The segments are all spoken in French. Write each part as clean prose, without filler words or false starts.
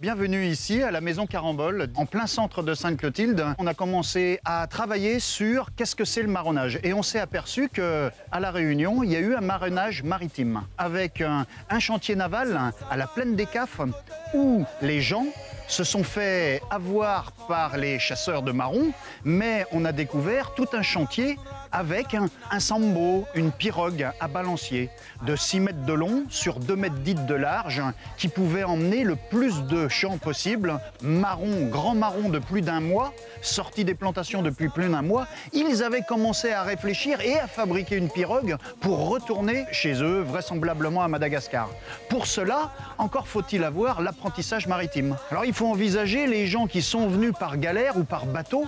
Bienvenue ici à la Maison Carambole, en plein centre de Sainte-Clotilde. On a commencé à travailler sur qu'est-ce que c'est le marronnage. Et on s'est aperçu qu'à La Réunion, il y a eu un marronnage maritime avec un chantier naval à la plaine des Cafres où les gens se sont fait avoir par les chasseurs de marrons, mais on a découvert tout un chantier avec un sambo, une pirogue à balancier de 6 mètres de long sur 2 mètres 10 de large qui pouvait emmener le plus de champs possible, marron, grand marron de plus d'1 mois, sorti des plantations depuis plus d'1 mois. Ils avaient commencé à réfléchir et à fabriquer une pirogue pour retourner chez eux, vraisemblablement à Madagascar. Pour cela, encore faut-il avoir l'apprentissage maritime. Alors il faut envisager les gens qui sont venus par galère ou par bateau,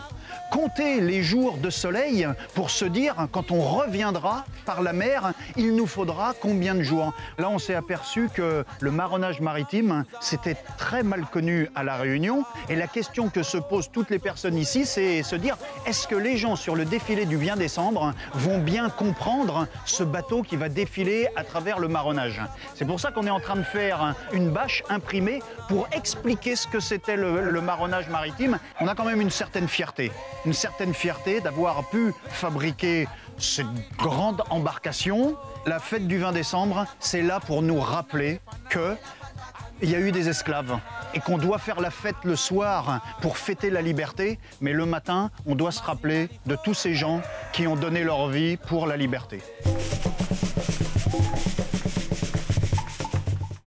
compter les jours de soleil pour se dire, quand on reviendra par la mer, il nous faudra combien de jours. Là, on s'est aperçu que le marronnage maritime, c'était très mal connu à La Réunion. Et la question que se posent toutes les personnes ici, c'est se dire, est-ce que les gens sur le défilé du 20 décembre vont bien comprendre ce bateau qui va défiler à travers le marronnage? C'est pour ça qu'on est en train de faire une bâche imprimée pour expliquer ce que c'était le marronnage maritime. On a quand même une certaine fierté d'avoir pu fabriquer cette grande embarcation. La fête du 20 décembre, c'est là pour nous rappeler qu'il y a eu des esclaves et qu'on doit faire la fête le soir pour fêter la liberté, mais le matin, on doit se rappeler de tous ces gens qui ont donné leur vie pour la liberté.